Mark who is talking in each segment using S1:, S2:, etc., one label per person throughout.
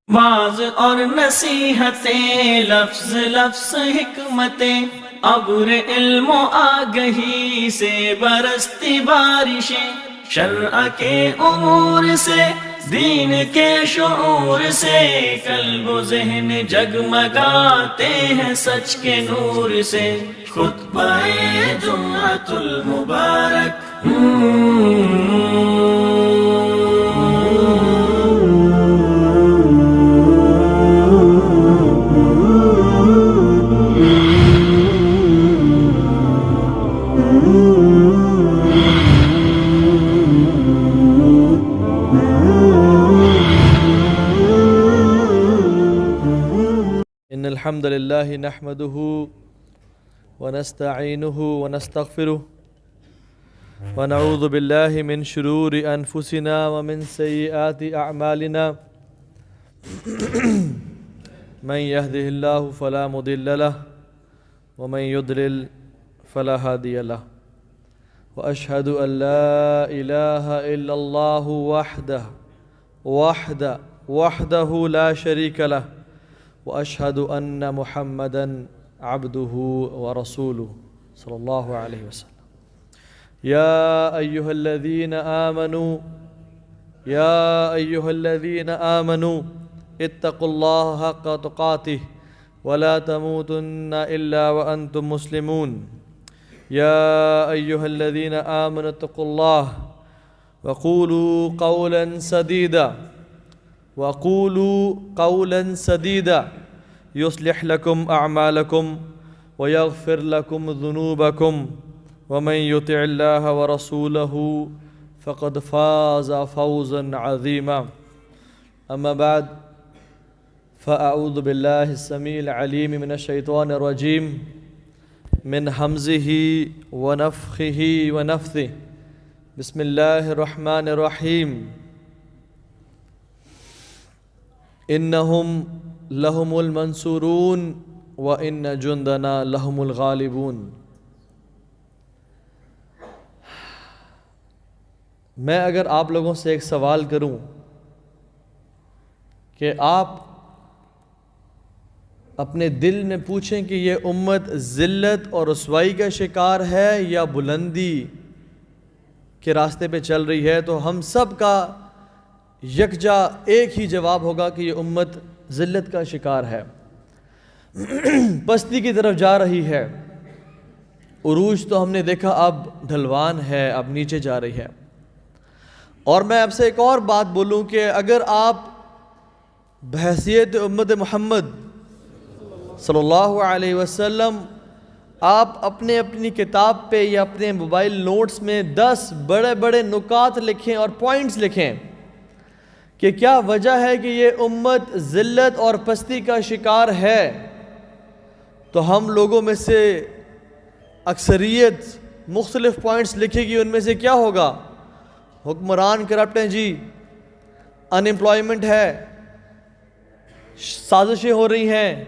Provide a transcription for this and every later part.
S1: Was اور نصیحتیں، لفظ لفظ حکمتیں، ابر علم و آگہی سے برستی بارشیں، شرع کے امور سے، دین کے شعور سے، قلب و ذہن جگمگاتے ہیں سچ کے نور سے۔ خطبہ جمعۃ المبارک
S2: إن الحمد لله نحمده ونستعينه ونستغفره ونعوذ بالله من شرور أنفسنا ومن سيئات أعمالنا من يهده الله فلا مضل له ومن يضلل فلا هادي له وأشهد أن لا إله إلا الله وحده لا شريك له وأشهد أن محمدًا عبده ورسوله صلى الله عليه وسلم يا أيها الذين آمنوا اتقوا الله حق تقاته ولا تموتن إلا وأنتم مسلمون يا أيها الذين آمنوا اتقوا الله وقولوا قولا سديدا يصلح لكم أعمالكم ويغفر لكم ذنوبكم ومن يطع الله ورسوله فقد فاز فوزا عظيما أما بعد فأعوذ بالله السميع العليم من الشيطان الرجيم من همزه ونفخه ونفثه بسم الله الرحمن الرحيم إنهم لهم المنصورون وإن جندنا لهم الغالبون۔ میں اگر آپ لوگوں سے ایک سوال کروں کہ آپ اپنے دل میں پوچھیں کہ یہ امت ذلت اور رسوائی کا شکار ہے یا بلندی کے راستے پہ چل رہی ہے، تو ہم سب کا یکجا ایک ہی جواب ہوگا کہ یہ امت ذلت کا شکار ہے، پستی کی طرف جا رہی ہے۔ عروج تو ہم نے دیکھا اب ڈھلوان ہے، اب نیچے جا رہی ہے۔ اور میں آپ سے ایک اور بات بولوں کہ اگر آپ بحیثیت امت محمد صلی اللہ علیہ وسلم آپ اپنی کتاب پہ یا اپنے موبائل نوٹس میں 10 بڑے بڑے نکات لکھیں اور پوائنٹس لکھیں کہ کیا وجہ ہے کہ یہ امت ذلت اور پستی کا شکار ہے، تو ہم لوگوں میں سے اکثریت مختلف پوائنٹس لکھے گی۔ ان میں سے کیا ہوگا؟ حکمران کرپٹ ہیں جی، ان امپلائمنٹ ہے، سازشیں ہو رہی ہیں،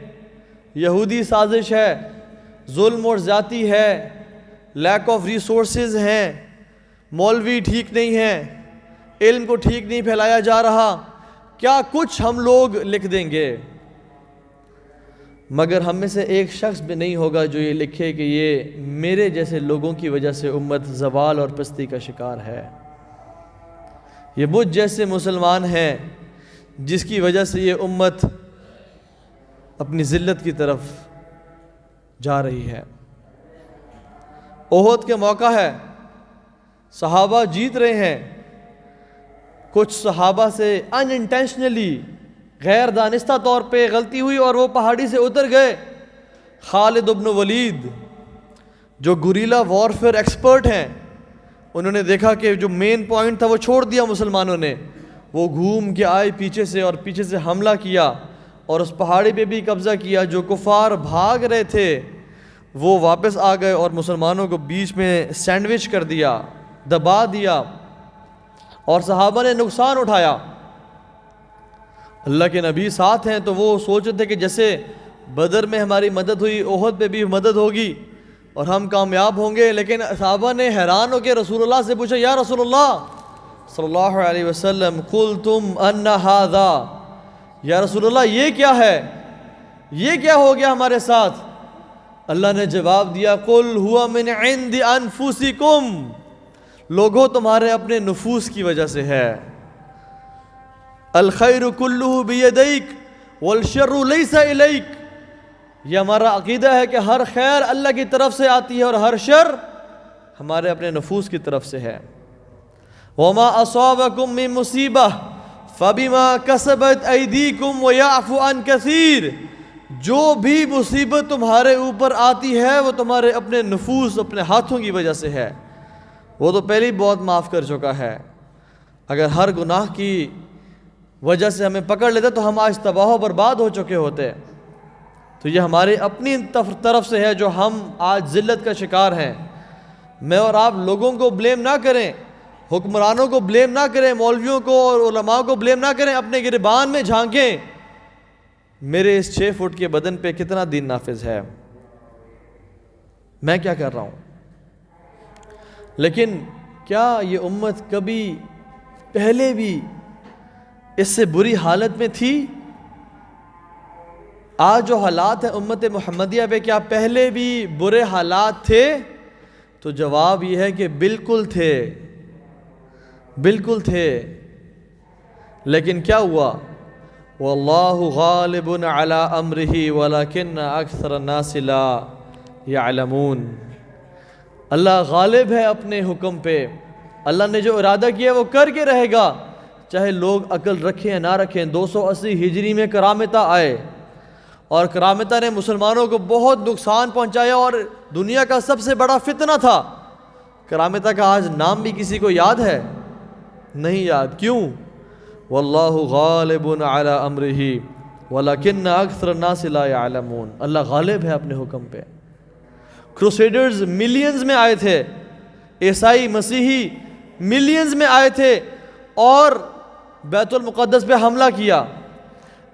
S2: یہودی سازش ہے، ظلم اور زیادتی ہے، لیک آف ریسورسز ہیں، مولوی ٹھیک نہیں ہیں، علم کو ٹھیک نہیں پھیلایا جا رہا، کیا کچھ ہم لوگ لکھ دیں گے، مگر ہم میں سے ایک شخص بھی نہیں ہوگا جو یہ لکھے کہ یہ میرے جیسے لوگوں کی وجہ سے امت زوال اور پستی کا شکار ہے۔ یہ مجھ جیسے مسلمان ہیں جس کی وجہ سے یہ امت اپنی ذلت کی طرف جا رہی ہے۔ احد کے موقع ہے، صحابہ جیت رہے ہیں، کچھ صحابہ سے ان انٹینشنلی غیر دانستہ طور پہ غلطی ہوئی اور وہ پہاڑی سے اتر گئے۔ خالد بن ولید جو گوریلا وارفیئر ایکسپرٹ ہیں، انہوں نے دیکھا کہ جو مین پوائنٹ تھا وہ چھوڑ دیا مسلمانوں نے، وہ گھوم کے آئے پیچھے سے اور پیچھے سے حملہ کیا اور اس پہاڑی پہ بھی قبضہ کیا۔ جو کفار بھاگ رہے تھے وہ واپس آ گئے اور مسلمانوں کو بیچ میں سینڈوچ کر دیا، دبا دیا، اور صحابہ نے نقصان اٹھایا۔ اللہ کے نبی ساتھ ہیں تو وہ سوچ رہے تھے کہ جیسے بدر میں ہماری مدد ہوئی، احد پہ بھی مدد ہوگی اور ہم کامیاب ہوں گے۔ لیکن صحابہ نے حیران ہو کے رسول اللہ سے پوچھا، یا رسول اللہ صلی اللہ علیہ وسلم قلتم ان ھذا، یا رسول اللہ یہ کیا ہے، یہ کیا ہو گیا ہمارے ساتھ؟ اللہ نے جواب دیا قل ہوا من عند انفسکم، لوگوں تمہارے اپنے نفوس کی وجہ سے ہے. الخیر کلہ بیدیک والشر لیس الیک، یہ ہمارا عقیدہ ہے کہ ہر خیر اللہ کی طرف سے آتی ہے اور ہر شر ہمارے اپنے نفوس کی طرف سے ہے. وما اصابکم من مصیبہ فبما کسبت ایدیکم ویعفو عن کثیر، جو بھی مصیبت تمہارے اوپر آتی ہے وہ تمہارے اپنے نفوس، اپنے ہاتھوں کی وجہ سے ہے. وہ تو پہلے ہی بہت معاف کر چکا ہے. اگر ہر گناہ کی وجہ سے ہمیں پکڑ لیتے تو ہم آج تباہ و برباد ہو چکے ہوتے. تو یہ ہماری اپنی طرف سے ہے جو ہم آج ذلت کا شکار ہیں. میں اور آپ لوگوں کو بلیم نہ کریں، حکمرانوں کو بلیم نہ کریں، مولویوں کو اور علماء کو بلیم نہ کریں، اپنے گریبان میں جھانکیں میرے اس 6 فٹ کے بدن پہ کتنا دین نافذ ہے، میں کیا کر رہا ہوں. لیکن کیا یہ امت کبھی پہلے بھی اس سے بری حالت میں تھی؟ آج جو حالات ہیں امت محمدیہ پہ، کیا پہلے بھی برے حالات تھے؟ تو جواب یہ ہے کہ بالکل تھے، بالکل تھے. لیکن کیا ہوا؟ واللہ غالب علی امرہ ولکن اکثر الناس لا یعلمون. اللہ غالب ہے اپنے حکم پہ، اللہ نے جو ارادہ کیا وہ کر کے رہے گا، چاہے لوگ عقل رکھیں یا نہ رکھیں. 280 ہجری میں کرامتہ آئے اور کرامتہ نے مسلمانوں کو بہت نقصان پہنچایا اور دنیا کا سب سے بڑا فتنہ تھا. کرامتہ کا آج نام بھی کسی کو یاد ہے؟ نہیں یاد. کیوں؟ واللہ غالب علی امرہ ولکن اکثر الناس لا یعلمون. اللہ غالب ہے اپنے حکم پہ. کروسیڈرز ملینز میں آئے تھے، عیسائی مسیحی ملینز میں آئے تھے اور بیت المقدس پہ حملہ کیا.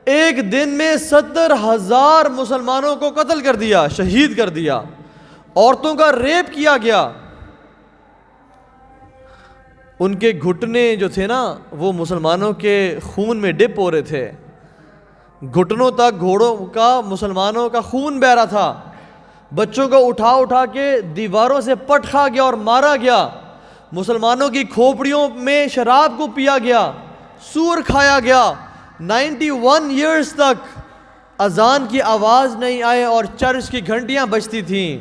S2: ایک دن میں 70,000 مسلمانوں کو قتل کر دیا، شہید کر دیا، عورتوں کا ریپ کیا گیا. ان کے گھٹنے جو تھے نا وہ مسلمانوں کے خون میں ڈپ ہو رہے تھے، گھٹنوں تک گھوڑوں کا مسلمانوں کا خون بہہ رہا تھا. بچوں کو اٹھا اٹھا کے دیواروں سے پٹ کھا گیا اور مارا گیا. مسلمانوں کی کھوپڑیوں میں شراب کو پیا گیا، سور کھایا گیا. 91 ایئرز تک اذان کی آواز نہیں آئے اور چرچ کی گھنٹیاں بجتی تھیں.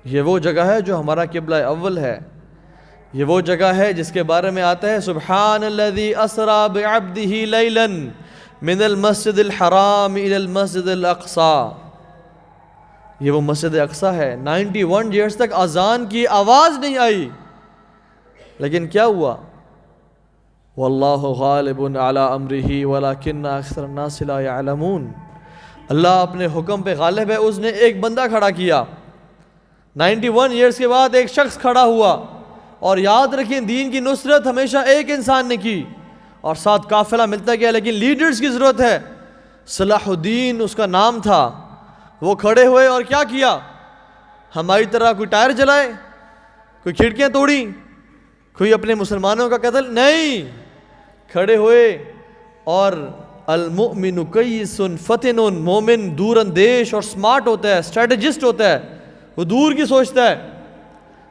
S2: یہ وہ جگہ ہے جو ہمارا قبلہ اول ہے. یہ وہ جگہ ہے جس کے بارے میں آتا ہے سبحان الذی اسری بعبدہ لیلا من المسجد الحرام الی المسجد الاقصی. یہ وہ مسجد اقصی ہے. 91 ایئرز تک اذان کی آواز نہیں آئی. لیکن کیا ہوا؟ واللہ غالب علی امرہ ولکن اکثر الناس لا یعلمون. اللہ اپنے حکم پہ غالب ہے. اس نے ایک بندہ کھڑا کیا. 91 ایئرز کے بعد ایک شخص کھڑا ہوا. اور یاد رکھیں دین کی نصرت ہمیشہ ایک انسان نے کی اور ساتھ قافلہ ملتا گیا، لیکن لیڈرز کی ضرورت ہے. صلاح الدین اس کا نام تھا. وہ کھڑے ہوئے اور کیا کیا؟ ہماری طرح کوئی ٹائر جلائے، کوئی کھڑکیاں توڑی، کوئی اپنے مسلمانوں کا قتل نہیں. کھڑے ہوئے اور المؤمن کیس فتن، مومن دور اندیش اور سمارٹ ہوتا ہے، اسٹریٹجسٹ ہوتا ہے، وہ دور کی سوچتا ہے.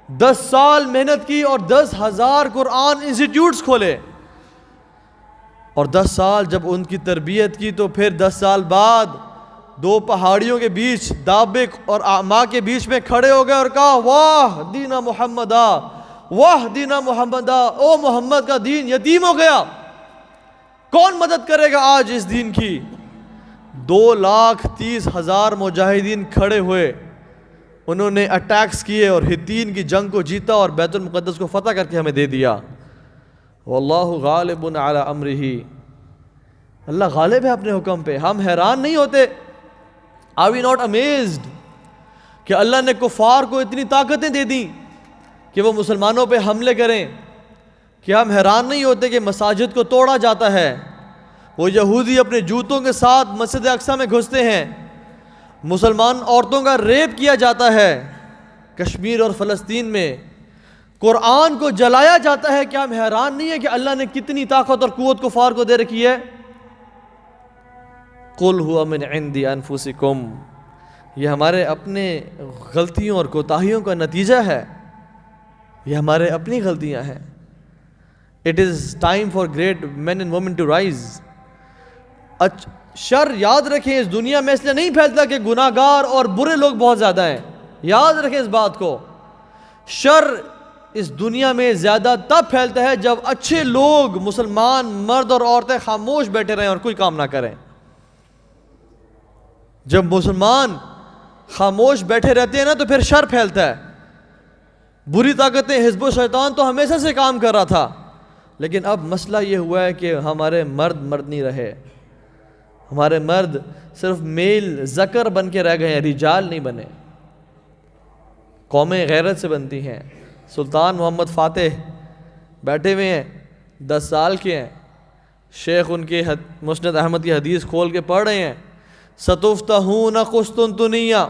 S2: 10 سال محنت کی اور 10,000 قرآن انسٹیٹیوٹس کھولے. اور 10 سال جب ان کی تربیت کی تو پھر 10 سال بعد 2 پہاڑیوں کے بیچ دابق اور اعما کے بیچ میں کھڑے ہو گئے اور کہا واہ دین محمدہ، واہ دین محمدہ. او محمد کا دین یتیم ہو گیا، کون مدد کرے گا آج اس دین کی؟ 2,30,000 مجاہدین کھڑے ہوئے. انہوں نے اٹیکس کیے اور ہتین کی جنگ کو جیتا اور بیت المقدس کو فتح کر کے ہمیں دے دیا. واللہ غالب علی امرہ. اللہ غالب ہے اپنے حکم پہ. ہم حیران نہیں ہوتے؟ Are we not amazed کہ اللہ نے کفار کو اتنی طاقتیں دے دیں کہ وہ مسلمانوں پہ حملے کریں؟ کہ ہم حیران نہیں ہوتے کہ مساجد کو توڑا جاتا ہے، وہ یہودی اپنے جوتوں کے ساتھ مسجد اقصی میں گھستے ہیں، مسلمان عورتوں کا ریپ کیا جاتا ہے کشمیر اور فلسطین میں، قرآن کو جلایا جاتا ہے. کیا ہم حیران نہیں ہے کہ اللہ نے کتنی طاقت اور قوت کفار کو دے رکھی ہے؟ قل هو من عند انفسکم، یہ ہمارے اپنے غلطیوں اور کوتاہیوں کا نتیجہ ہے، یہ ہمارے اپنی غلطیاں ہیں. It is time for great men and women to rise. شر یاد رکھیں اس دنیا میں اس لیے نہیں پھیلتا کہ گناہ گار اور برے لوگ بہت زیادہ ہیں. یاد رکھیں اس بات کو. شر اس دنیا میں زیادہ تب پھیلتا ہے جب اچھے لوگ مسلمان مرد اور عورتیں خاموش بیٹھے رہیں اور کوئی کام نہ کریں. جب مسلمان خاموش بیٹھے رہتے ہیں نا تو پھر شر پھیلتا ہے. بری طاقتیں حزب و شیطان تو ہمیشہ سے کام کر رہا تھا، لیکن اب مسئلہ یہ ہوا ہے کہ ہمارے مرد نہیں رہے. ہمارے مرد صرف میل ذکر بن کے رہ گئے ہیں، رجال نہیں بنے. قومیں غیرت سے بنتی ہیں. سلطان محمد فاتح بیٹھے ہوئے ہیں، 10 سال کے ہیں. شیخ ان کے مسند احمد کی حدیث کھول کے پڑھ رہے ہیں، ستفتحون قسطنطنیہ،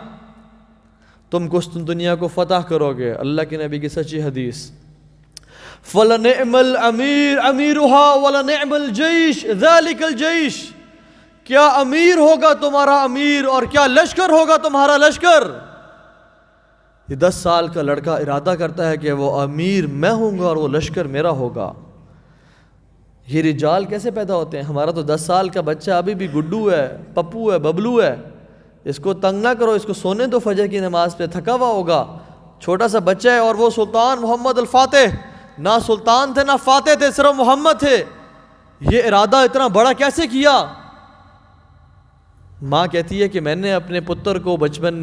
S2: تم قسطنطنیہ کو فتح کرو گے. اللہ کے نبی کی سچی حدیث. فَلَنِعْمَ الْأَمِيرُ أَمِيرُهَا وَلَنِعْمَ الْجَيْشُ ذَلِكَ الْجَيْشُ. کیا امیر ہوگا تمہارا امیر اور کیا لشکر ہوگا تمہارا لشکر. یہ 10 سال کا لڑکا ارادہ کرتا ہے کہ وہ امیر میں ہوں گا اور وہ لشکر میرا ہوگا. یہ رجال کیسے پیدا ہوتے ہیں؟ ہمارا تو 10 سال کا بچہ ابھی بھی گڈو ہے، پپو ہے، ببلو ہے. اس کو تنگ نہ کرو، اس کو سونے دو فجر کی نماز پہ، تھکا ہوا ہوگا. چھوٹا سا بچہ ہے اور وہ سلطان محمد الفاتح، نہ سلطان تھے نہ فاتح تھے، صرف محمد تھے. یہ ارادہ اتنا بڑا کیسے کیا؟ ماں کہتی ہے کہ میں نے اپنے پتر کو بچپن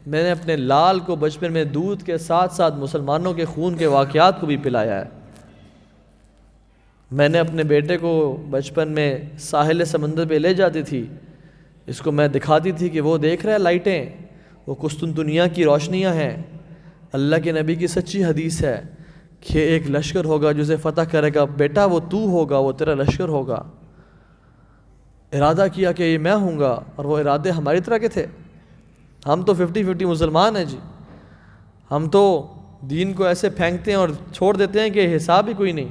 S2: میں نے اپنے لال کو بچپن میں دودھ کے ساتھ ساتھ مسلمانوں کے خون کے واقعات کو بھی پلایا ہے. میں نے اپنے بیٹے کو بچپن میں ساحل سمندر پہ لے جاتی تھی. اس کو میں دکھاتی تھی کہ وہ دیکھ رہا ہے لائٹیں، وہ قسطنطنیہ کی روشنیاں ہیں. اللہ کے نبی کی سچی حدیث ہے کہ ایک لشکر ہوگا جسے فتح کرے گا. بیٹا وہ تو ہوگا، وہ تیرا لشکر ہوگا. ارادہ کیا کہ یہ میں ہوں گا، اور وہ ارادے ہماری طرح کے تھے. ہم تو 50-50 مسلمان ہیں جی. ہم تو دین کو ایسے پھینکتے ہیں اور چھوڑ دیتے ہیں کہ حساب ہی کوئی نہیں.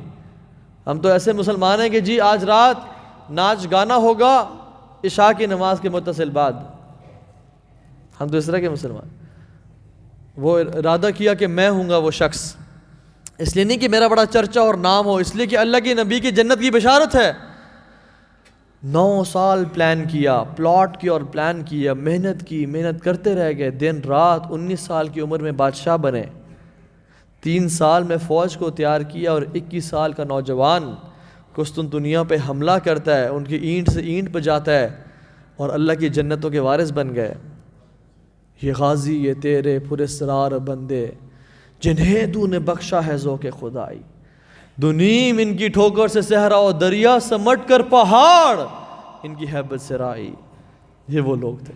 S2: ہم تو ایسے مسلمان ہیں کہ جی آج رات ناچ گانا ہوگا عشاء کی نماز کے متصل بعد. ہم تو اس طرح کے مسلمان. وہ ارادہ کیا کہ میں ہوں گا وہ شخص. اس لیے نہیں کہ میرا بڑا چرچا اور نام ہو، اس لیے کہ اللہ کے نبی کی جنت کی بشارت ہے. 9 سال پلان کیا، پلاٹ کی اور پلان کیا، محنت کرتے رہ گئے دن رات. 19 سال کی عمر میں بادشاہ بنے. 3 سال میں فوج کو تیار کیا اور 21 سال کا نوجوان قسطنطنیہ پہ حملہ کرتا ہے، ان کی اینٹ سے اینٹ پہ جاتا ہے اور اللہ کی جنتوں کے وارث بن گئے. یہ غازی یہ تیرے پراسرار بندے جنہیں تو نے بخشا ہے ذوق خدائی. دنیم ان کی ٹھوکر سے صحرا و دریا سمٹ کر پہاڑ ان کی ہیبت سے رائی. یہ وہ لوگ تھے.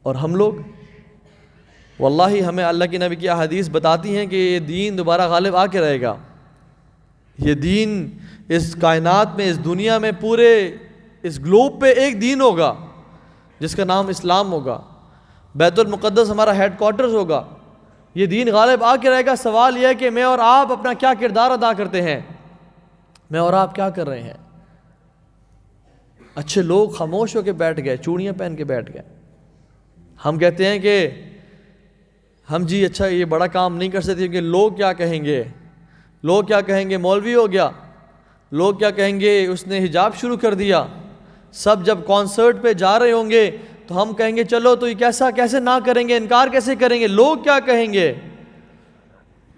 S2: اور ہم لوگ واللہ ہمیں اللہ کی نبی کی احادیث بتاتی ہیں کہ یہ دین دوبارہ غالب آ کے رہے گا. یہ دین اس کائنات میں، اس دنیا میں، پورے اس گلوب پہ ایک دین ہوگا جس کا نام اسلام ہوگا. بیت المقدس ہمارا ہیڈ کوارٹرز ہوگا. یہ دین غالب آ کے رہے گا. سوال یہ ہے کہ میں اور آپ اپنا کیا کردار ادا کرتے ہیں؟ میں اور آپ کیا کر رہے ہیں؟ اچھے لوگ خاموش ہو کے بیٹھ گئے، چوڑیاں پہن کے بیٹھ گئے. ہم کہتے ہیں کہ ہم جی اچھا یہ بڑا کام نہیں کر سکتے کہ لوگ کیا کہیں گے. لوگ کیا کہیں گے؟ مولوی ہو گیا. لوگ کیا کہیں گے؟ اس نے حجاب شروع کر دیا. سب جب کانسرٹ پہ جا رہے ہوں گے تو ہم کہیں گے چلو تو یہ کیسے نہ کریں گے، انکار کیسے کریں گے، لوگ کیا کہیں گے.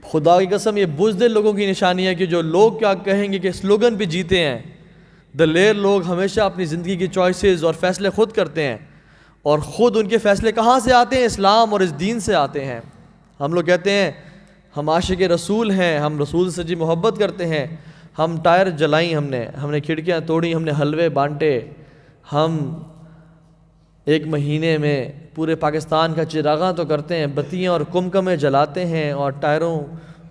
S2: خدا کی قسم یہ بزدل لوگوں کی نشانی ہے کہ جو لوگ کیا کہیں گے کہ سلوگن پہ جیتے ہیں. دلیر لوگ ہمیشہ اپنی زندگی کی چوائسز اور فیصلے خود کرتے ہیں، اور خود ان کے فیصلے کہاں سے آتے ہیں؟ اسلام اور اس دین سے آتے ہیں. ہم لوگ کہتے ہیں ہم عاشق رسول ہیں، ہم رسول سے جی محبت کرتے ہیں. ہم ٹائر جلائیں، ہم نے کھڑکیاں توڑی، ہم نے حلوے بانٹے. ہم 1 مہینے میں پورے پاکستان کا چراغاں تو کرتے ہیں، بتیاں اور کمکمے جلاتے ہیں اور ٹائروں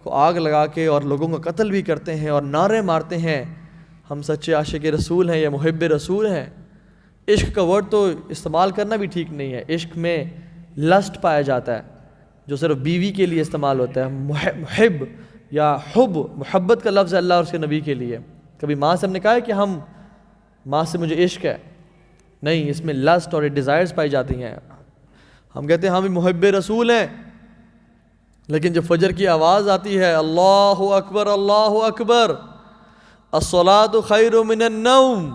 S2: کو آگ لگا کے اور لوگوں کا قتل بھی کرتے ہیں اور نعرے مارتے ہیں ہم سچے عاشق رسول ہیں یا محب رسول ہیں. عشق کا ورڈ تو استعمال کرنا بھی ٹھیک نہیں ہے. عشق میں لسٹ پایا جاتا ہے جو صرف بیوی کے لیے استعمال ہوتا ہے. محب یا حب، محبت کا لفظ ہے اللہ اور اس کے نبی کے لیے. کبھی ماں سے ہم نے کہا ہے کہ ماں سے مجھے عشق ہے؟ نہیں، اس میں لسٹ اور ڈیزائرز پائی جاتی ہیں. ہم کہتے ہیں ہم بھی محب رسول ہیں، لیکن جب فجر کی آواز آتی ہے اللہ اکبر اللہ اکبر الصلاۃ خیر من النوم،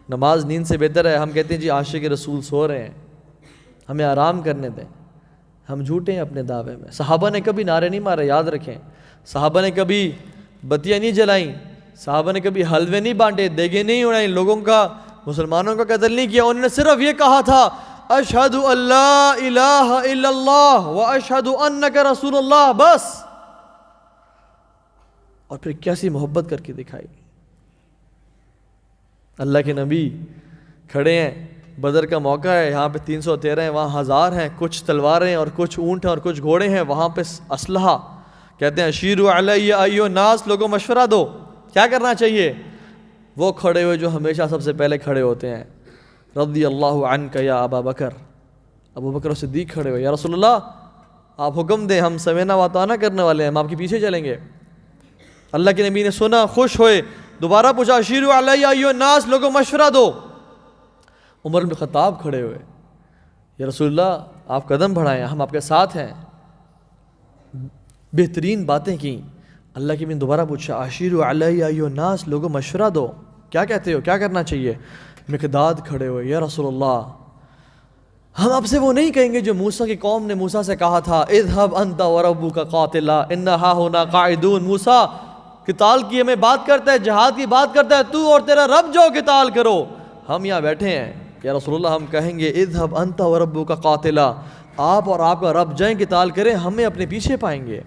S2: نماز نیند سے بہتر ہے، ہم کہتے ہیں جی عاشق رسول سو رہے ہیں، ہمیں آرام کرنے دیں. ہم جھوٹے ہیں اپنے دعوے میں. صحابہ نے کبھی نعرے نہیں مارے، یاد رکھیں. صحابہ نے کبھی بتیاں نہیں جلائیں، صحابہ نے کبھی حلوے نہیں بانٹے، دیگیں نہیں اڑائیں، لوگوں کا، مسلمانوں کا قتل نہیں کیا. انہوں نے صرف یہ کہا تھا اشہد ان لا الہ الا اللہ واشہد انک رسول اللہ، بس. اور پھر کیسی محبت کر کے دکھائی. اللہ کے نبی کھڑے ہیں، بدر کا موقع ہے، یہاں پہ 313 ہیں، وہاں 1000 ہیں، کچھ تلواریں اور کچھ اونٹ ہیں اور کچھ گھوڑے ہیں، وہاں پہ اسلحہ. کہتے ہیں اشیروا علی ایھا الناس، لوگوں مشورہ دو کیا کرنا چاہیے. وہ کھڑے ہوئے جو ہمیشہ سب سے پہلے کھڑے ہوتے ہیں، رضی اللہ عنک یا ابا بکر، ابو بکر صدیق کھڑے ہوئے، یا رسول اللہ آپ حکم دیں، ہم سمینا واتانا کرنے والے ہیں، ہم آپ کے پیچھے چلیں گے. اللہ کے نبی نے سنا، خوش ہوئے، دوبارہ پوچھا اشیروا علی ایھا الناس، لوگوں مشورہ دو. عمر بن خطاب کھڑے ہوئے، یا رسول اللہ آپ قدم بڑھائیں، ہم آپ کے ساتھ ہیں. بہترین باتیں کی. اللہ کے نبی نے دوبارہ پوچھا اشیروا علی ایھا الناس، لوگوں مشورہ دو، کیا کہتے ہو، کیا کرنا چاہیے. مقداد کھڑے ہوئے، یا رسول اللہ ہم آپ سے وہ نہیں کہیں گے جو موسیٰ کی قوم نے موسیٰ سے کہا تھا اذهب انت وربک قاتلا انا ہاہنا قاعدون. موسیٰ قتال کی ہمیں بات کرتا ہے، جہاد کی بات کرتا ہے، تو اور تیرا رب جو قتال کرو، ہم یہاں بیٹھے ہیں. یا رسول اللہ ہم کہیں گے اذهب انت وربک قاتلا، آپ اور آپ کا رب جائیں قتال کریں، ہمیں اپنے پیچھے پائیں گے.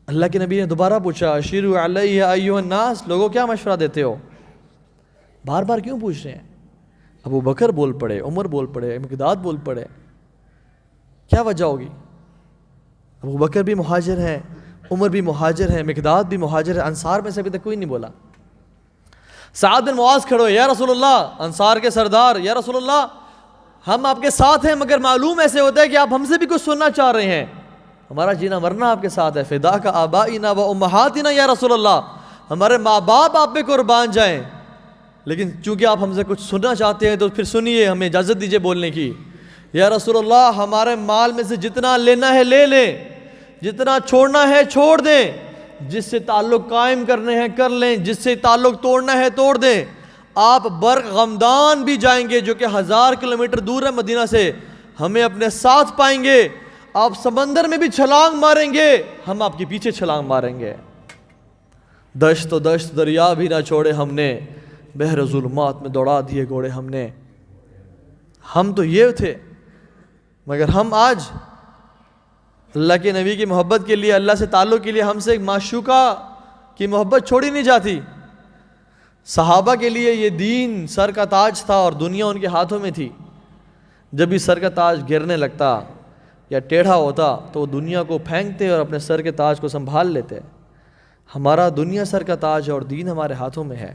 S2: اللہ کے نبی نے دوبارہ پوچھا اشیروا علی ایھا الناس، لوگوں کیا مشورہ دیتے ہو. بار بار کیوں پوچھ رہے ہیں. ابو بکر بول پڑے، عمر بول پڑے، مقداد بول پڑے، کیا وجہ ہوگی. ابو بکر بھی مہاجر ہیں، عمر بھی مہاجر ہیں، مقداد بھی مہاجر ہے، انصار میں سے ابھی تک کوئی نہیں بولا. سعد بن معاذ کھڑے ہوئے، یا رسول اللہ انصار کے سردار، یا رسول اللہ ہم آپ کے ساتھ ہیں، مگر معلوم ایسے ہوتا ہے کہ آپ ہم سے بھی کچھ سننا چاہ رہے ہیں، ہمارا جینا مرنا آپ کے ساتھ ہے. فداک آبائنا و امہاتنا یا رسول اللہ، ہمارے ماں باپ آپ پہ قربان جائیں، لیکن چونکہ آپ ہم سے کچھ سننا چاہتے ہیں تو پھر سنیے، ہمیں اجازت دیجیے بولنے کی. یا رسول اللہ ہمارے مال میں سے جتنا لینا ہے لے لیں، جتنا چھوڑنا ہے چھوڑ دیں، جس سے تعلق قائم کرنے ہیں کر لیں، جس سے تعلق توڑنا ہے توڑ دیں. آپ برق غمدان بھی جائیں گے جو کہ 1000 کلومیٹر دور ہے مدینہ سے، ہمیں اپنے ساتھ پائیں گے. آپ سمندر میں بھی چھلانگ ماریں گے، ہم آپ کے پیچھے چھلانگ ماریں گے. دشت و دشت دریا بھی نہ چھوڑے ہم نے، بحر ظلمات میں دوڑا دیے گھوڑے ہم نے. ہم تو یہ تھے، مگر ہم آج اللہ کے نبی کی محبت کے لیے، اللہ سے تعلق کے لیے ہم سے ایک معشوقہ کی محبت چھوڑی نہیں جاتی. صحابہ کے لیے یہ دین سر کا تاج تھا اور دنیا ان کے ہاتھوں میں تھی. جب بھی سر کا تاج گرنے لگتا یا ٹیڑھا ہوتا تو وہ دنیا کو پھینکتے اور اپنے سر کے تاج کو سنبھال لیتے. ہمارا دنیا سر کا تاج ہے اور دین ہمارے ہاتھوں میں ہے.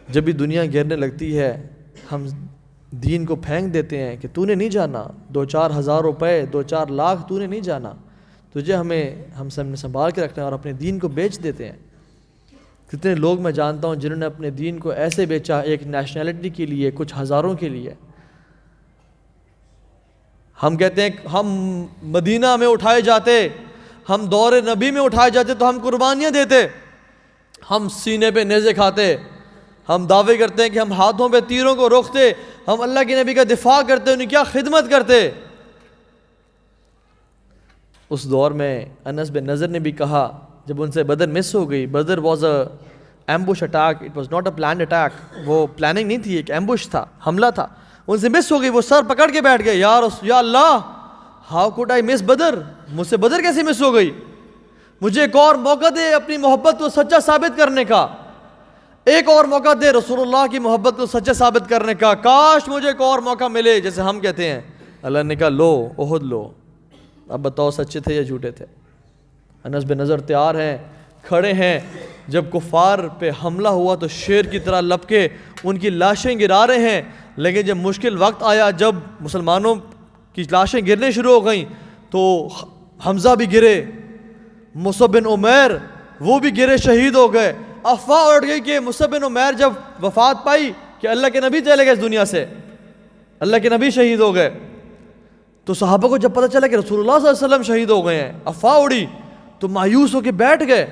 S2: جب بھی دنیا گرنے لگتی ہے ہم دین کو پھینک دیتے ہیں کہ تو نے نہیں جانا، 2-4 ہزار روپے 2-4 لاکھ تو نے نہیں جانا، تجھے ہم سب نے سنبھال کے رکھنا ہے، اور اپنے دین کو بیچ دیتے ہیں. کتنے لوگ میں جانتا ہوں جنہوں نے اپنے دین کو ایسے بیچا، ایک نیشنلٹی کے لیے، کچھ ہزاروں کے لیے. ہم کہتے ہیں ہم مدینہ میں اٹھائے جاتے، ہم دور نبی میں اٹھائے جاتے تو ہم قربانیاں دیتے، ہم سینے پہ نیزے کھاتے، ہم دعوے کرتے ہیں کہ ہم ہاتھوں پہ تیروں کو روکتے، ہم اللہ کے نبی کا دفاع کرتے، ان کی کیا خدمت کرتے. اس دور میں انس بن نضر نے بھی کہا جب ان سے بدر مس ہو گئی، Badr was a ambush attack, it was not a planned attack, وہ پلاننگ نہیں تھی، ایک ایمبوش تھا، حملہ تھا. ان سے مس ہو گئی، وہ سر پکڑ کے بیٹھ گئے، یا اللہ ہاؤ کوڈ آئی مس بدر، مجھ سے بدر کیسے مس ہو گئی، مجھے ایک اور موقع دے اپنی محبت کو سچا ثابت کرنے کا، ایک اور موقع دے رسول اللہ کی محبت کو سچا ثابت کرنے کا، کاش مجھے ایک اور موقع ملے، جیسے ہم کہتے ہیں. اللہ نے کہا لو احد لو، اب بتاؤ سچے تھے یا جھوٹے تھے. انس بن نضر تیار ہیں، کھڑے ہیں. جب کفار پہ حملہ ہوا تو شیر کی طرح لپکے ان کی لاشیں گرا رہے ہیں، لیکن جب مشکل وقت آیا، جب مسلمانوں کی لاشیں گرنے شروع ہو گئیں تو حمزہ بھی گرے، مصعب بن عمیر وہ بھی گرے، شہید ہو گئے. افواہ اڑ گئی کہ مصعب بن عمیر جب وفات پائی کہ اللہ کے نبی چلے گئے اس دنیا سے, اللہ کے نبی شہید ہو گئے. تو صحابہ کو جب پتہ چلا کہ رسول اللہ صلی اللہ علیہ وسلم شہید ہو گئے ہیں, افواہ اڑی, تو مایوس ہو کے بیٹھ گئے.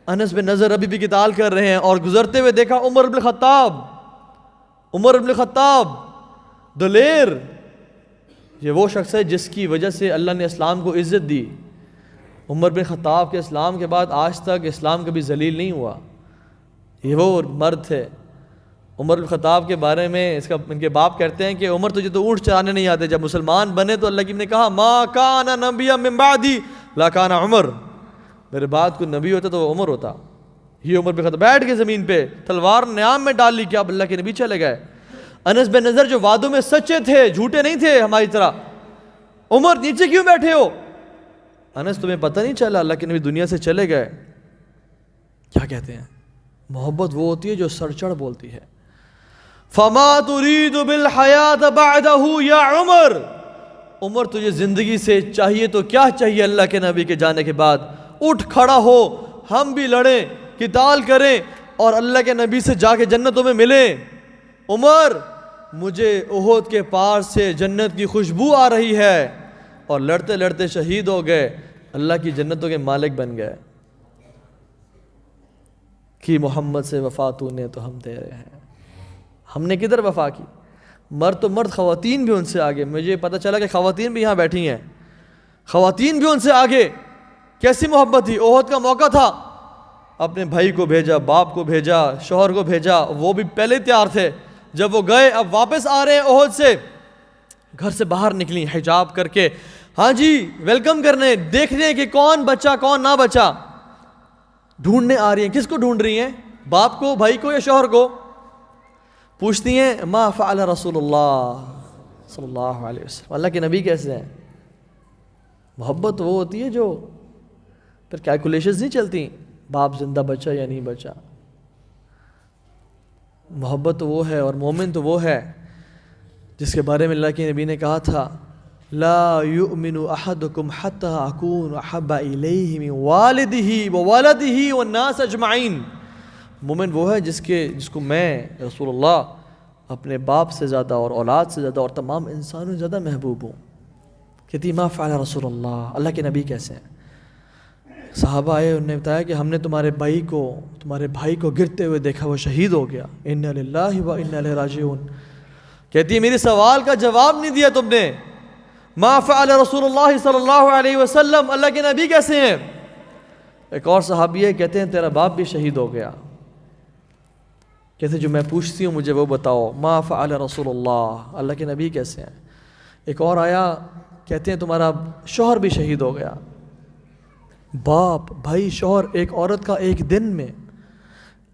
S2: انس بن نضر ابھی بھی قتال کر رہے ہیں, اور گزرتے ہوئے دیکھا عمر بن الخطاب دلیر, یہ وہ شخص ہے جس کی وجہ سے اللہ نے اسلام کو عزت دی. عمر بن خطاب کے اسلام کے بعد آج تک اسلام کبھی ذلیل نہیں ہوا. یہ وہ مرد تھے. عمر بن خطاب کے بارے میں ان کے باپ کہتے ہیں کہ عمر تجھے تو اونٹ چرانے نہیں آتے, جب مسلمان بنے تو اللہ کی نے کہا ما کان نبی من بعدی لا کان عمر, میرے بعد کوئی نبی ہوتا تو وہ عمر ہوتا. یہ عمر بن خطاب بیٹھ کے زمین پہ تلوار نیام میں ڈال لی کہ اب اللہ کے نبی چلے گئے. انس بن نضر جو وعدوں میں سچے تھے, جھوٹے نہیں تھے ہماری طرح, عمر نیچے کیوں بیٹھے ہو؟ انس تمہیں پتہ نہیں چلا اللہ کے نبی دنیا سے چلے گئے؟ کیا کہتے ہیں, محبت وہ ہوتی ہے جو سر چڑھ بولتی ہے. فما تريد بالحیات بعدہ یا عمر, عمر تجھے زندگی سے چاہیے تو کیا چاہیے اللہ کے نبی کے جانے کے بعد؟ اٹھ کھڑا ہو, ہم بھی لڑیں, قتال کریں, اور اللہ کے نبی سے جا کے جنتوں میں ملیں. عمر مجھے احد کے پار سے جنت کی خوشبو آ رہی ہے, اور لڑتے لڑتے شہید ہو گئے, اللہ کی جنتوں کے مالک بن گئے. کہ محمد سے وفا تو نے تو ہم دے رہے ہیں. ہم نے کدھر وفا کی؟ مرد تو مرد, خواتین بھی ان سے آگے. مجھے پتہ چلا کہ خواتین بھی یہاں بیٹھی ہیں, خواتین بھی ان سے آگے. کیسی محبت تھی. احد کا موقع تھا, اپنے بھائی کو بھیجا, باپ کو بھیجا, شوہر کو بھیجا, وہ بھی پہلے تیار تھے. جب وہ گئے, اب واپس آ رہے ہیں احد سے, گھر سے باہر نکلی حجاب کر کے, ہاں جی ویلکم کرنے, دیکھنے کہ کون بچا کون نہ بچا. ڈھونڈنے آ رہی ہیں. کس کو ڈھونڈ رہی ہیں؟ باپ کو, بھائی کو, یا شوہر کو؟ پوچھتی ہیں ما فعل رسول اللہ صلی اللہ علیہ وسلم, اللہ کے نبی کیسے ہیں؟ محبت وہ ہوتی ہے جو پھر کیلکولیشنز نہیں چلتی, باپ زندہ بچا یا نہیں بچا. محبت تو وہ ہے, اور مومن تو وہ ہے جس کے بارے میں اللہ کے نبی نے کہا تھا لا یؤمن احدکم حتی اکون احب الیہ من والدہ وولدہ والناس اجمعین. مومن وہ ہے جس کو میں رسول اللہ اپنے باپ سے زیادہ اور اولاد سے زیادہ اور تمام انسانوں سے زیادہ محبوب ہوں. کہتی ما فعل رسول اللہ, اللہ کے نبی کیسے ہیں؟ صحابہ آئے, انہوں نے بتایا کہ ہم نے تمہارے بھائی کو گرتے ہوئے دیکھا, وہ شہید ہو گیا. انا للہ و انا الیہ راجعون. کہتی ہے میرے سوال کا جواب نہیں دیا تم نے. ما فعل رسول اللہ صلی اللہ علیہ وسلم, اللہ کے نبی کیسے ہیں؟ ایک اور صحابی ہے, کہتے ہیں تیرا باپ بھی شہید ہو گیا. کہتے جو میں پوچھتی ہوں مجھے وہ بتاؤ, ما فعل رسول اللہ, اللہ کے نبی کیسے ہیں؟ ایک اور آیا, کہتے ہیں تمہارا شوہر بھی شہید ہو گیا. باپ, بھائی, شوہر, ایک عورت کا ایک دن میں.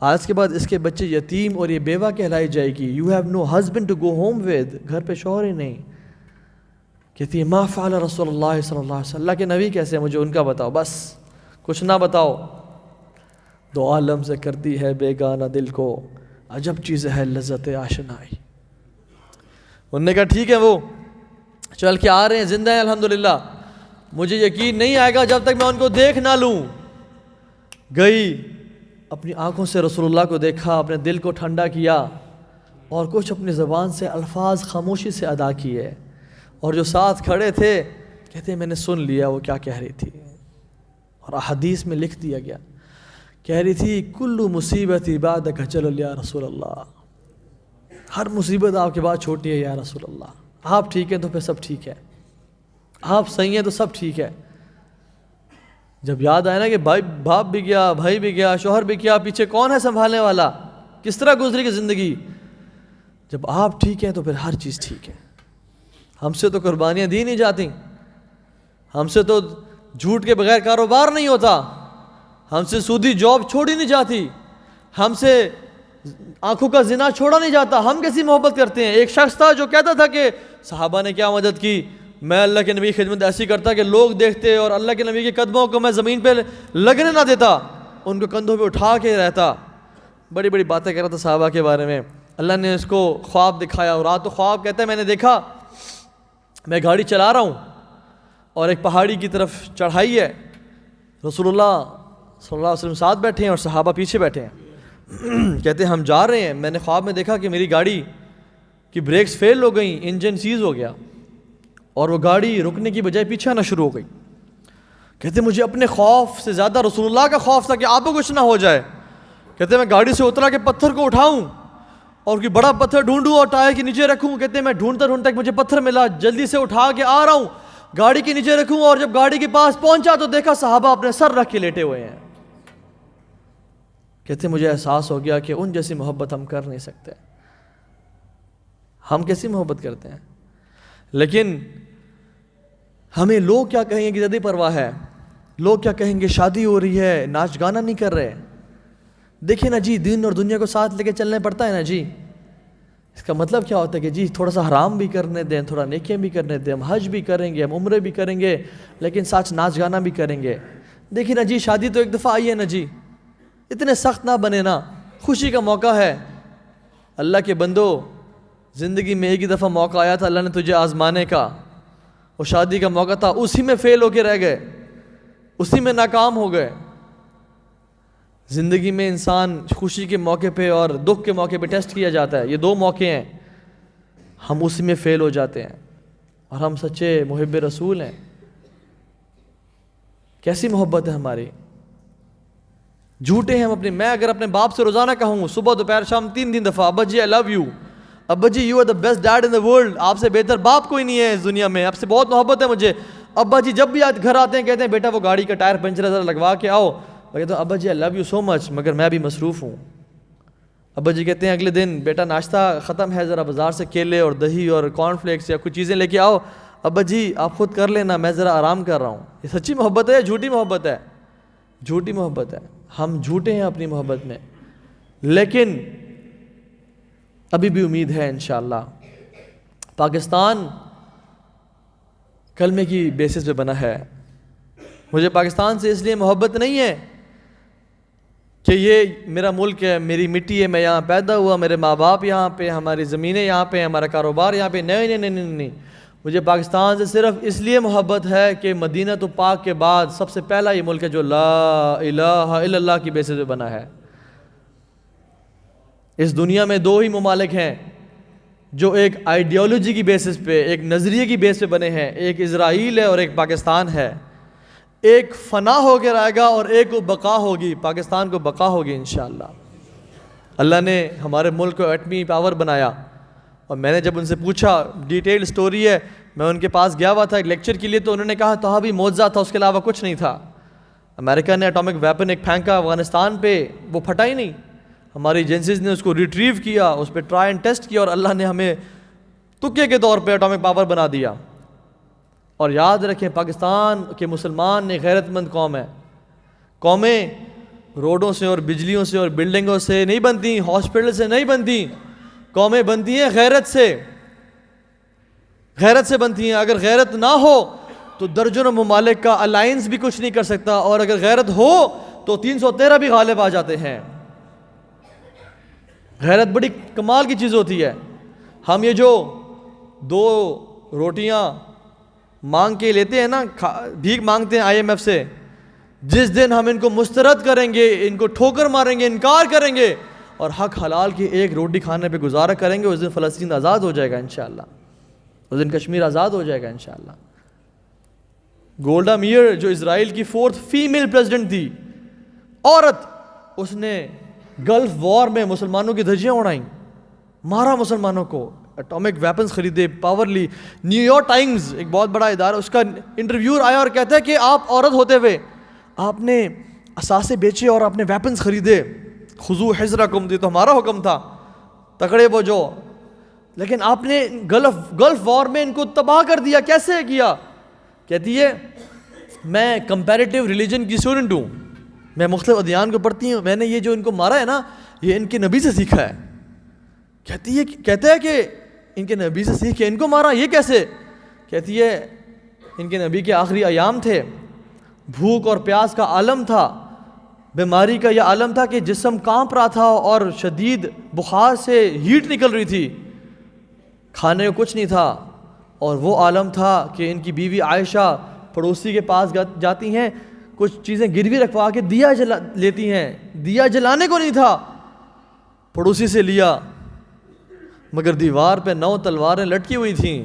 S2: آج کے بعد اس کے بچے یتیم اور یہ بیوہ کہلائی جائے گی. You have no husband to go home with, گھر پہ شوہر ہی نہیں. کہتی ہے ما فعل رسول اللہ صلی اللہ علیہ وسلم, اللہ کے نبی کیسے ہیں مجھے ان کا بتاؤ, بس کچھ نہ بتاؤ. دو عالم سے کرتی ہے بیگانہ دل کو, عجب چیز ہے لذت آشنائی. انہوں نے کہا ٹھیک ہے, وہ چل کے آ رہے ہیں, زندہ ہیں الحمدللہ, مجھے یقین نہیں آئے گا جب تک میں ان کو دیکھ نہ لوں. گئی, اپنی آنکھوں سے رسول اللہ کو دیکھا, اپنے دل کو ٹھنڈا کیا, اور کچھ اپنی زبان سے الفاظ خاموشی سے ادا کیے. اور جو ساتھ کھڑے تھے کہتے ہیں میں نے سن لیا وہ کیا کہہ رہی تھی, اور احادیث میں لکھ دیا گیا. کہہ رہی تھی کل مصیبت بعدک جلل یا رسول اللہ, ہر مصیبت آپ کے بعد چھوٹی ہے یا رسول اللہ. آپ ٹھیک ہیں تو پھر سب ٹھیک ہے, آپ صحیح ہیں تو سب ٹھیک ہے. جب یاد آئے نا کہ باپ بھی گیا, بھائی بھی گیا, شوہر بھی گیا, پیچھے کون ہے سنبھالنے والا, کس طرح گزری کی زندگی, جب آپ ٹھیک ہیں تو پھر ہر چیز ٹھیک ہے. ہم سے تو قربانیاں دی نہیں جاتی, ہم سے تو جھوٹ کے بغیر کاروبار نہیں ہوتا, ہم سے سودی جاب چھوڑی نہیں جاتی, ہم سے آنکھوں کا زنا چھوڑا نہیں جاتا. ہم کیسی محبت کرتے ہیں. ایک شخص تھا جو کہتا تھا کہ صحابہ نے کیا مدد کی, میں اللہ کے نبی کی خدمت ایسی کرتا کہ لوگ دیکھتے اور اللہ کے نبی کے قدموں کو میں زمین پہ لگنے نہ دیتا, ان کو کندھوں پہ اٹھا کے رہتا. بڑی بڑی باتیں کر رہا تھا صحابہ کے بارے میں. اللہ نے اس کو خواب دکھایا, اور رات کو خواب کہتا ہے میں نے دیکھا میں گاڑی چلا رہا ہوں اور ایک پہاڑی کی طرف چڑھائی ہے, رسول اللہ صلی اللہ علیہ وسلم ساتھ بیٹھے ہیں اور صحابہ پیچھے بیٹھے ہیں. کہتے ہیں ہم جا رہے ہیں, میں نے خواب میں دیکھا کہ میری گاڑی کی بریکس فیل ہو گئیں, انجن سیز ہو گیا اور وہ گاڑی رکنے کی بجائے پیچھے آنا شروع ہو گئی. کہتے مجھے اپنے خوف سے زیادہ رسول اللہ کا خوف تھا کہ آپ کو کچھ نہ ہو جائے. کہتے میں گاڑی سے اترا کہ پتھر کو اٹھاؤں اور کوئی بڑا پتھر ڈھونڈوں اور ٹائر کے نیچے رکھوں. کہتے میں ڈھونڈتا ڈھونڈتا مجھے پتھر ملا, جلدی سے اٹھا کے آ رہا ہوں, گاڑی کے نیچے رکھوں, اور جب گاڑی کے پاس پہنچا تو دیکھا صحابہ اپنے سر رکھ کے لیٹے ہوئے ہیں. کہتے مجھے احساس ہو گیا کہ ان جیسی محبت ہم کر نہیں سکتے. ہم کیسی محبت کرتے ہیں, لیکن ہمیں لوگ کیا کہیں گے کہ زیادہ پرواہ ہے. لوگ کیا کہیں گے, شادی ہو رہی ہے, ناچ گانا نہیں کر رہے. دیکھیں نا جی, دین اور دنیا کو ساتھ لے کے چلنا پڑتا ہے نا جی. اس کا مطلب کیا ہوتا ہے کہ جی تھوڑا سا حرام بھی کرنے دیں, تھوڑا نیکیاں بھی کرنے دیں, ہم حج بھی کریں گے, ہم عمرے بھی کریں گے, لیکن ساتھ ناچ گانا بھی کریں گے. دیکھیں نا جی, شادی تو ایک دفعہ آئی ہے نا جی, اتنے سخت نہ بنے نا, خوشی کا موقع ہے. اللہ کے بندو, زندگی میں ایک ہی دفعہ موقع آیا تھا اللہ نے تجھے آزمانے کا, وہ شادی کا موقع تھا, اسی میں فیل ہو کے رہ گئے, اسی میں ناکام ہو گئے. زندگی میں انسان خوشی کے موقع پہ اور دکھ کے موقع پہ ٹیسٹ کیا جاتا ہے, یہ دو موقع ہیں, ہم اسی میں فیل ہو جاتے ہیں. اور ہم سچے محب رسول ہیں. کیسی محبت ہے ہماری. جھوٹے ہیں ہم اپنے. میں اگر اپنے باپ سے روزانہ کہوں صبح دوپہر شام 3 دفعہ, ابا جی آئی لو یو, ابا جی you are the best dad in the world, آپ سے بہتر باپ کوئی نہیں ہے اس دنیا میں, آپ سے بہت محبت ہے مجھے. ابا جی جب بھی گھر آتے ہیں کہتے ہیں بیٹا وہ گاڑی کا ٹائر پنچر ہے ذرا لگوا کے آؤ. میں کہتا ہوں ابا جی آئی لو یو سو مچ, مگر میں بھی مصروف ہوں. ابا جی کہتے ہیں اگلے دن بیٹا ناشتہ ختم ہے, ذرا بازار سے کیلے اور دہی اور کارن فلیکس یا کچھ چیزیں لے کے آؤ. ابا جی آپ خود کر لینا, میں ذرا آرام کر رہا ہوں. یہ سچی محبت ہے یا جھوٹی محبت ہے؟ جھوٹی محبت ہے. ہم جھوٹے ہیں اپنی محبت میں, لیکن ابھی بھی امید ہے انشاءاللہ. پاکستان کلمے کی بیسس پہ بنا ہے. مجھے پاکستان سے اس لیے محبت نہیں ہے کہ یہ میرا ملک ہے, میری مٹی ہے, میں یہاں پیدا ہوا, میرے ماں باپ یہاں پہ, ہماری زمینیں یہاں پہ, ہمارا کاروبار یہاں پہ. نہیں نہیں نہیں نہیں, مجھے پاکستان سے صرف اس لیے محبت ہے کہ مدینہ تو پاک کے بعد سب سے پہلا یہ ملک ہے جو لا الہ الا اللہ کی بیسس پہ بنا ہے. اس دنیا میں 2 ہی ممالک ہیں جو ایک آئیڈیالوجی کی بیسس پہ, ایک نظریے کی بیس پہ بنے ہیں, ایک اسرائیل ہے اور ایک پاکستان ہے. ایک فنا ہو کے رہے گا اور ایک کو بقا ہوگی. پاکستان کو بقا ہوگی انشاءاللہ. اللہ نے ہمارے ملک کو ایٹمی پاور بنایا, اور میں نے جب ان سے پوچھا, ڈیٹیل سٹوری ہے, میں ان کے پاس گیا ہوا تھا ایک لیکچر کے لیے, تو انہوں نے کہا تو بھی معجزہ تھا, اس کے علاوہ کچھ نہیں تھا. امریکہ نے اٹامک ویپن ایک پھینکا افغانستان پہ, وہ پھٹا ہی نہیں. ہماری ایجنسیز نے اس کو ریٹریو کیا, اس پہ ٹرائی اینڈ ٹیسٹ کیا, اور اللہ نے ہمیں تکے کے طور پہ اٹامک پاور بنا دیا. اور یاد رکھیں پاکستان کے مسلمان ایک غیرت مند قوم ہے. قومیں روڈوں سے اور بجلیوں سے اور بلڈنگوں سے نہیں بنتی, ہاسپٹل سے نہیں بنتی. قومیں بنتی ہیں غیرت سے, غیرت سے بنتی ہیں. اگر غیرت نہ ہو تو درجنوں ممالک کا الائنس بھی کچھ نہیں کر سکتا, اور اگر غیرت ہو تو 313 بھی غالب آ جاتے ہیں. غیرت بڑی کمال کی چیز ہوتی ہے. ہم یہ جو 2 روٹیاں مانگ کے لیتے ہیں نا, بھیک مانگتے ہیں IMF سے, جس دن ہم ان کو مسترد کریں گے, ان کو ٹھوکر ماریں گے, انکار کریں گے, اور حق حلال کی ایک روٹی کھانے پہ گزارا کریں گے, اس دن فلسطین آزاد ہو جائے گا انشاءاللہ. اس دن کشمیر آزاد ہو جائے گا انشاءاللہ. گولڈا میئر جو اسرائیل کی 4th فیمیل پریزیڈنٹ تھی, عورت, اس نے گلف وار میں مسلمانوں کی دھجیاں اڑائیں, مارا مسلمانوں کو, اٹامک ویپنز خریدے, پاور لی. نیو یارک ٹائمز ایک بہت بڑا ادارہ, اس کا انٹرویور آیا اور کہتا ہے کہ آپ عورت ہوتے ہوئے آپ نے اثاثے بیچے اور آپ نے ویپنز خریدے, خذو حذرکم, یہ تو ہمارا حکم تھا, تکڑے وہ جو, لیکن آپ نے گلف وار میں ان کو تباہ کر دیا. کیسے کیا؟ کہتی ہے میں کمپیریٹیو ریلیجن کی اسٹوڈنٹ ہوں, میں مختلف ادیان کو پڑھتی ہوں, میں نے یہ جو ان کو مارا ہے نا یہ ان کے نبی سے سیکھا ہے. کہتا ہے کہ ان کے نبی سے سیکھ کے ان کو مارا, یہ کیسے؟ کہتی ہے ان کے نبی کے آخری ایام تھے, بھوک اور پیاس کا عالم تھا, بیماری کا یہ عالم تھا کہ جسم کانپ رہا تھا اور شدید بخار سے ہیٹ نکل رہی تھی, کھانے کو کچھ نہیں تھا. اور وہ عالم تھا کہ ان کی بیوی عائشہ پڑوسی کے پاس جاتی ہیں, کچھ چیزیں گروی رکھوا کے دیا جلا لیتی ہیں, دیا جلانے کو نہیں تھا, پڑوسی سے لیا، مگر دیوار پہ 9 تلواریں لٹکی ہوئی تھیں.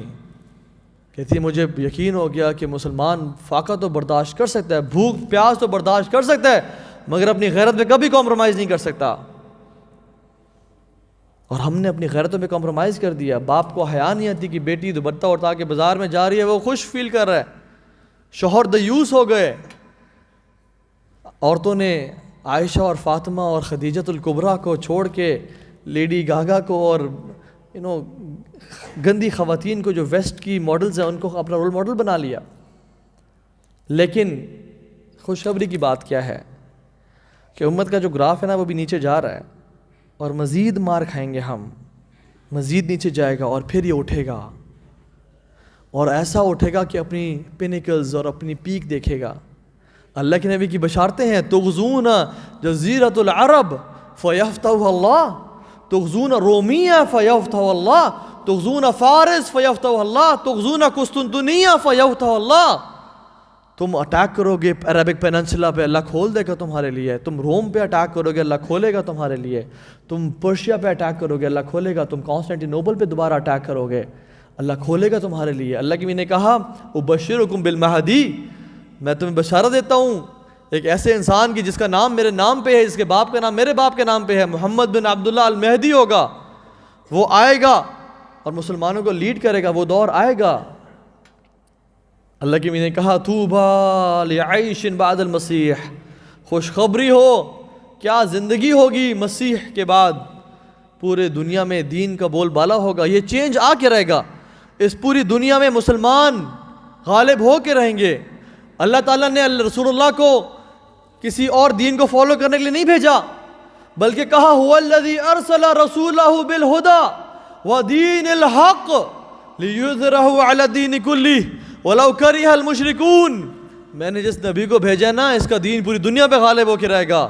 S2: کہتی مجھے یقین ہو گیا کہ مسلمان فاقہ تو برداشت کر سکتا ہے، بھوک پیاس تو برداشت کر سکتا ہے، مگر اپنی غیرت میں کبھی کمپرومائز نہیں کر سکتا. اور ہم نے اپنی غیرتوں میں کمپرومائز کر دیا. باپ کو حیا نہیں آتی کہ بیٹی دوپٹہ اٹھا کے بازار میں جا رہی ہے، وہ خوش فیل کر رہا ہے. شوہر دیوس ہو گئے. عورتوں نے عائشہ اور فاطمہ اور خدیجۃ الکبریٰ کو چھوڑ کے لیڈی گاگا کو اور گندی خواتین کو جو ویسٹ کی ماڈلز ہیں ان کو اپنا رول ماڈل بنا لیا. لیکن خوشخبری کی بات کیا ہے کہ امت کا جو گراف ہے نا وہ بھی نیچے جا رہا ہے، اور مزید مار کھائیں گے ہم، مزید نیچے جائے گا اور پھر یہ اٹھے گا، اور ایسا اٹھے گا کہ اپنی پینیکلز اور اپنی پیک دیکھے گا. اللہ کے نبی کی بشارتیں ہیں، تغزون جزیرۃ العرب فیفتح اللہ، تغزون رومیہ فیفتح اللہ، تغزون فارس فیفتح اللہ، تغزون قسطنطنیہ فیفتح اللہ. تم اٹیک کرو گے عربک پیننسلا پہ، اللہ کھول دے گا تمہارے لیے. تم روم پہ اٹیک کرو گے، اللہ کھولے گا تمہارے لیے. تم پرشیا پہ اٹیک کرو گے، اللہ کھولے گا. تم کانسٹینٹی نوبل پہ دوبارہ اٹیک کرو گے، اللہ کھولے گا تمہارے لیے. اللہ کی نے کہا ابشرکم بالمہدی، میں تمہیں بشارت دیتا ہوں ایک ایسے انسان کی جس کا نام میرے نام پہ ہے، جس کے باپ کا نام میرے باپ کے نام پہ ہے. محمد بن عبداللہ المہدی ہوگا، وہ آئے گا اور مسلمانوں کو لیڈ کرے گا. وہ دور آئے گا. اللہ کی نے کہا طوبیٰ لعیش بعد المسیح، خوشخبری ہو، کیا زندگی ہوگی مسیح کے بعد. پورے دنیا میں دین کا بول بالا ہوگا. یہ چینج آ کے رہے گا. اس پوری دنیا میں مسلمان غالب ہو کے رہیں گے. اللہ تعالیٰ نے رسول اللہ کو کسی اور دین کو فالو کرنے کے لیے نہیں بھیجا، بلکہ کہا هو الذی ارسل رسولہ بالہدی ودین الحق لیظہرہ علی الدین کلہ ولو کرہ المشرکون. میں نے جس نبی کو بھیجا نا، اس کا دین پوری دنیا پہ غالب ہو کے رہے گا.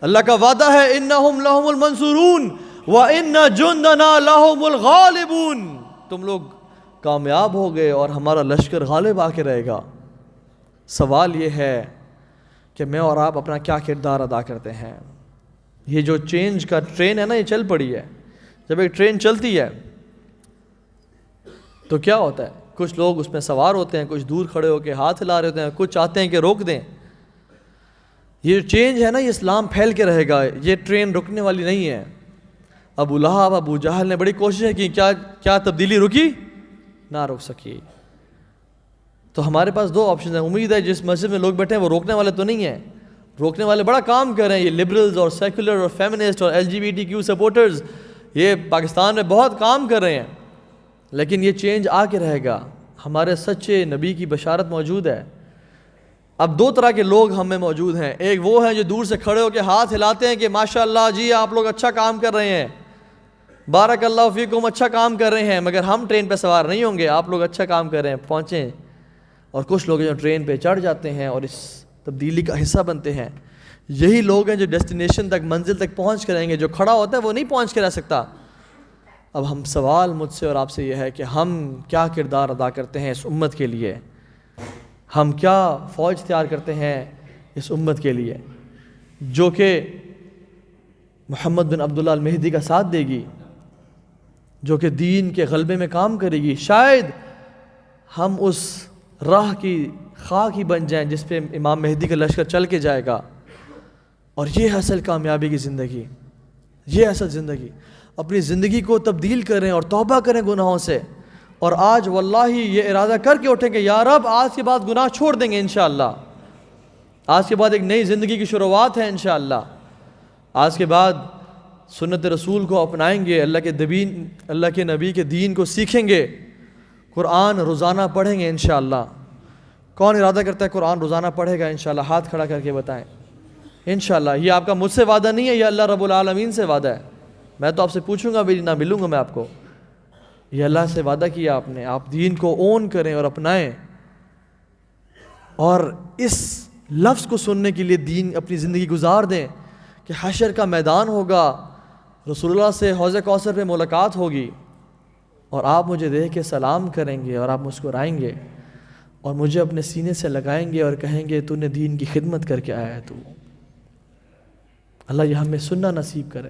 S2: اللہ کا وعدہ ہے انہم لہم المنصورون وان جندنا لہم الغالبون. تم لوگ کامیاب ہو گئے اور ہمارا لشکر غالب آ کے رہے گا. سوال یہ ہے کہ میں اور آپ اپنا کیا کردار ادا کرتے ہیں. یہ جو چینج کا ٹرین ہے نا، یہ چل پڑی ہے. جب ایک ٹرین چلتی ہے تو کیا ہوتا ہے، کچھ لوگ اس میں سوار ہوتے ہیں، کچھ دور کھڑے ہو کے ہاتھ ہلا رہے ہوتے ہیں، کچھ چاہتے ہیں کہ روک دیں. یہ چینج ہے نا، یہ اسلام پھیل کے رہے گا. یہ ٹرین رکنے والی نہیں ہے. ابو لہب ابو جہل نے بڑی کوششیں کی، کیا تبدیلی رکی؟ نہ رک سکی. تو ہمارے پاس 2 آپشن ہیں. امید ہے جس مسجد میں لوگ بیٹھے ہیں وہ روکنے والے تو نہیں ہیں. روکنے والے بڑا کام کر رہے ہیں. یہ لبرلز اور سیکولر اور فیمنسٹ اور LGBTQ سپورٹرز یہ پاکستان میں بہت کام کر رہے ہیں. لیکن یہ چینج آ کے رہے گا. ہمارے سچے نبی کی بشارت موجود ہے. اب 2 طرح کے لوگ ہم میں موجود ہیں. ایک وہ ہیں جو دور سے کھڑے ہو کے ہاتھ ہلاتے ہیں کہ ماشاءاللہ جی آپ لوگ اچھا کام کر رہے ہیں، بارک اللہ فیکم، اچھا کام کر رہے ہیں، مگر ہم ٹرین پہ سوار نہیں ہوں گے، آپ لوگ اچھا کام کر رہے ہیں، پہنچیں. اور کچھ لوگ جو ٹرین پہ چڑھ جاتے ہیں اور اس تبدیلی کا حصہ بنتے ہیں. یہی لوگ ہیں جو ڈیسٹینیشن تک، منزل تک پہنچ کریں گے. جو کھڑا ہوتا ہے وہ نہیں پہنچ کے رہ سکتا. اب ہم سوال مجھ سے اور آپ سے یہ ہے کہ ہم کیا کردار ادا کرتے ہیں اس امت کے لیے. ہم کیا فوج تیار کرتے ہیں اس امت کے لیے جو کہ محمد بن عبداللہ المہدی کا ساتھ دے گی، جو کہ دین کے غلبے میں کام کرے گی. شاید ہم اس راہ کی خاک ہی بن جائیں جس پہ امام مہدی کا لشکر چل کے جائے گا. اور یہ اصل کامیابی کی زندگی، یہ اصل زندگی. اپنی زندگی کو تبدیل کریں اور توبہ کریں گناہوں سے. اور آج واللہ یہ ارادہ کر کے اٹھیں کہ یا رب آج کے بعد گناہ چھوڑ دیں گے انشاءاللہ. آج کے بعد ایک نئی زندگی کی شروعات ہے انشاءاللہ. آج کے بعد سنت رسول کو اپنائیں گے، اللہ کے نبی کے دین کو سیکھیں گے، قرآن روزانہ پڑھیں گے انشاءاللہ. کون ارادہ کرتا ہے قرآن روزانہ پڑھے گا انشاءاللہ؟ ہاتھ کھڑا کر کے بتائیں انشاءاللہ. یہ آپ کا مجھ سے وعدہ نہیں ہے، یہ اللہ رب العالمین سے وعدہ ہے. میں تو آپ سے پوچھوں گا بھی نہ ملوں گا میں آپ کو. یہ اللہ سے وعدہ کیا آپ نے. آپ دین کو اون کریں اور اپنائیں، اور اس لفظ کو سننے کے لیے دین اپنی زندگی گزار دیں کہ حشر کا میدان ہوگا، رسول اللہ سے حوض کوثر پہ ملاقات ہوگی، اور آپ مجھے دیکھ کے سلام کریں گے اور آپ مسکرائیں گے اور مجھے اپنے سینے سے لگائیں گے اور کہیں گے تو نے دین کی خدمت کر کے آیا ہے تو. اللہ یہ ہمیں سننا نصیب کرے.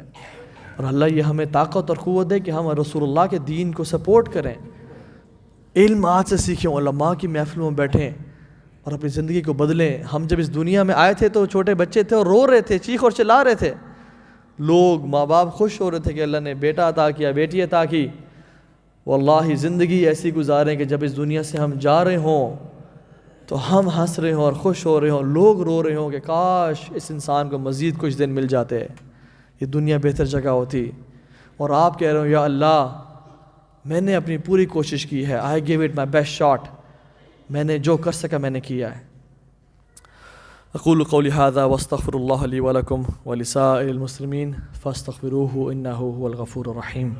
S2: اور اللہ یہ ہمیں طاقت اور قوت دے کہ ہم رسول اللہ کے دین کو سپورٹ کریں، علم آج سے سیکھیں، علماء کی محفلوں میں بیٹھیں اور اپنی زندگی کو بدلیں۔ ہم جب اس دنیا میں آئے تھے تو چھوٹے بچے تھے اور رو رہے تھے، چیخ اور چلا رہے تھے، لوگ ماں باپ خوش ہو رہے تھے کہ اللہ نے بیٹا عطا کیا، بیٹی عطا کی۔ واللہ زندگی ایسی گزاریں کہ جب اس دنیا سے ہم جا رہے ہوں تو ہم ہنس رہے ہوں اور خوش ہو رہے ہوں، لوگ رو رہے ہوں کہ کاش اس انسان کو مزید کچھ دن مل جاتے، یہ دنیا بہتر جگہ ہوتی۔ اور آپ کہہ رہے ہو یا اللہ میں نے اپنی پوری کوشش کی ہے، I gave it my best shot، میں نے جو کر سکا میں نے کیا ہے۔ اقول قولی ھذا واستغفر اللہ لی ولکم ولسائر المسلمین فاستغفروہ انہ هو الغفور الرحیم۔